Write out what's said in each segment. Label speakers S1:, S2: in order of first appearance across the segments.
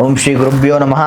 S1: ಓಂ ಶ್ರೀ ಗುರುಭ್ಯೋ ನಮಃ.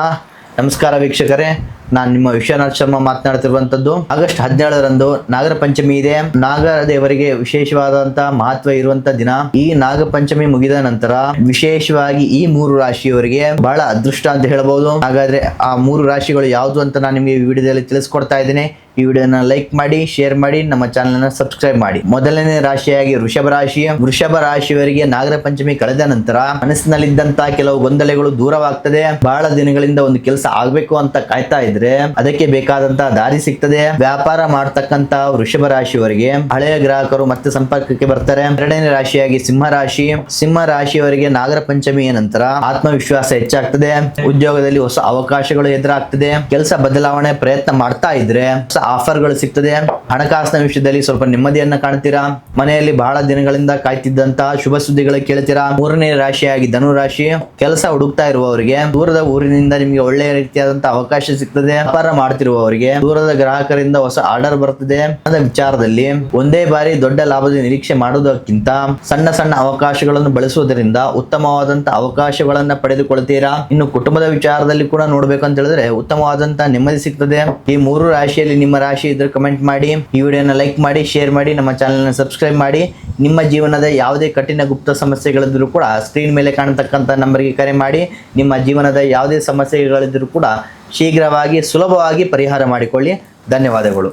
S1: ನಮಸ್ಕಾರ ವೀಕ್ಷಕರೇ, ನಾನು ನಿಮ್ಮ ವಿಶ್ವನಾಥ್ ಶರ್ಮಾ ಮಾತನಾಡ್ತಿರುವಂತದ್ದು. ಆಗಸ್ಟ್ 17ರಂದು ನಾಗರ ಪಂಚಮಿ ಇದೆ. ನಾಗರ ದೇವರಿಗೆ ವಿಶೇಷವಾದಂತಹ ಮಹತ್ವ ಇರುವಂತ ದಿನ. ಈ ನಾಗ ಪಂಚಮಿ ಮುಗಿದ ನಂತರ ವಿಶೇಷವಾಗಿ ಈ 3 ರಾಶಿಯವರಿಗೆ ಬಹಳ ಅದೃಷ್ಟ ಅಂತ ಹೇಳಬಹುದು. ಹಾಗಾದ್ರೆ ಆ 3 ರಾಶಿಗಳು ಯಾವುದು ಅಂತ ನಾನು ನಿಮಗೆ ಈ ವಿಡಿಯೋದಲ್ಲಿ ತಿಳಿಸ್ಕೊಡ್ತಾ ಇದ್ದೇನೆ. ಈ ವಿಡಿಯೋನ ಲೈಕ್ ಮಾಡಿ, ಶೇರ್ ಮಾಡಿ, ನಮ್ಮ ಚಾನೆಲ್ ನ ಸಬ್ಸ್ಕ್ರೈಬ್ ಮಾಡಿ. ಮೊದಲನೇ ರಾಶಿಯಾಗಿ ವೃಷಭ ರಾಶಿ. ವೃಷಭ ರಾಶಿಯವರಿಗೆ ನಾಗರ ಪಂಚಮಿ ಕಳೆದ ನಂತರ ಮನಸ್ಸಿನಲ್ಲಿದ್ದಂತಹ ಕೆಲವು ಗೊಂದಲಗಳು ದೂರವಾಗ್ತದೆ. ಬಹಳ ದಿನಗಳಿಂದ ಒಂದು ಕೆಲಸ ಆಗ್ಬೇಕು ಅಂತ ಕಾಯ್ತಾ ಇದ್ರೆ ಅದಕ್ಕೆ ಬೇಕಾದಂತಹ ದಾರಿ ಸಿಗ್ತದೆ. ವ್ಯಾಪಾರ ಮಾಡ್ತಕ್ಕಂತ ವೃಷಭ ರಾಶಿಯವರಿಗೆ ಹಳೆಯ ಗ್ರಾಹಕರು ಮತ್ತೆ ಸಂಪರ್ಕಕ್ಕೆ ಬರ್ತಾರೆ. ಎರಡನೇ ರಾಶಿಯಾಗಿ ಸಿಂಹ ರಾಶಿ. ಸಿಂಹ ರಾಶಿಯವರಿಗೆ ನಾಗರ ಪಂಚಮಿಯ ನಂತರ ಆತ್ಮವಿಶ್ವಾಸ ಹೆಚ್ಚಾಗ್ತದೆ. ಉದ್ಯೋಗದಲ್ಲಿ ಹೊಸ ಅವಕಾಶಗಳು ಎದುರಾಗ್ತದೆ. ಕೆಲಸ ಬದಲಾವಣೆ ಪ್ರಯತ್ನ ಮಾಡ್ತಾ ಇದ್ರೆ ಆಫರ್ಗಳು ಸಿಗ್ತದೆ. ಹಣಕಾಸಿನ ವಿಷಯದಲ್ಲಿ ಸ್ವಲ್ಪ ನೆಮ್ಮದಿಯನ್ನ ಕಾಣ್ತೀರಾ. ಮನೆಯಲ್ಲಿ ಬಹಳ ದಿನಗಳಿಂದ ಕಾಯ್ತಿದ್ದಂತಹ ಶುಭ ಸುದ್ದಿಗಳು ಕೇಳ್ತೀರಾ. ಮೂರನೇ ರಾಶಿಯಾಗಿ ಧನು ರಾಶಿ. ಕೆಲಸ ಹುಡುಕ್ತಾ ಇರುವವರಿಗೆ ದೂರದ ಊರಿನಿಂದ ನಿಮಗೆ ಒಳ್ಳೆಯ ರೀತಿಯಾದಂತಹ ಅವಕಾಶ ಸಿಗ್ತದೆ. ವ್ಯಾಪಾರ ಮಾಡ್ತಿರುವವರಿಗೆ ದೂರದ ಗ್ರಾಹಕರಿಂದ ಹೊಸ ಆರ್ಡರ್ ಬರ್ತದೆ. ಹಣದ ವಿಚಾರದಲ್ಲಿ ಒಂದೇ ಬಾರಿ ದೊಡ್ಡ ಲಾಭದ ನಿರೀಕ್ಷೆ ಮಾಡುವುದಕ್ಕಿಂತ ಸಣ್ಣ ಸಣ್ಣ ಅವಕಾಶಗಳನ್ನು ಬಳಸುವುದರಿಂದ ಉತ್ತಮವಾದಂತಹ ಅವಕಾಶಗಳನ್ನ ಪಡೆದುಕೊಳ್ತೀರಾ. ಇನ್ನು ಕುಟುಂಬದ ವಿಚಾರದಲ್ಲಿ ಕೂಡ ನೋಡ್ಬೇಕು ಅಂತ ಹೇಳಿದ್ರೆ ಉತ್ತಮವಾದಂತಹ ನೆಮ್ಮದಿ ಸಿಗ್ತದೆ. ಈ 3 ರಾಶಿಯಲ್ಲಿ ನಿಮ್ಮ ರಾಶಿ ಇದ್ರೆ ಕಮೆಂಟ್ ಮಾಡಿ, ಈ ವಿಡಿಯೋನ ಲೈಕ್ ಮಾಡಿ, ಶೇರ್ ಮಾಡಿ, ನಮ್ಮ ಚಾನೆಲ್ ನ ಸಬ್ಸ್ಕ್ರೈಬ್ ಮಾಡಿ. ನಿಮ್ಮ ಜೀವನದ ಯಾವುದೇ ಕಠಿಣ ಗುಪ್ತ ಸಮಸ್ಯೆಗಳಿದ್ರೂ ಕೂಡ ಸ್ಕ್ರೀನ್ ಮೇಲೆ ಕಾಣತಕ್ಕಂಥ ನಂಬರ್ಗೆ ಕರೆ ಮಾಡಿ. ನಿಮ್ಮ ಜೀವನದ ಯಾವುದೇ ಸಮಸ್ಯೆಗಳಿದ್ರೂ ಕೂಡ ಶೀಘ್ರವಾಗಿ ಸುಲಭವಾಗಿ ಪರಿಹಾರ ಮಾಡಿಕೊಳ್ಳಿ. ಧನ್ಯವಾದಗಳು.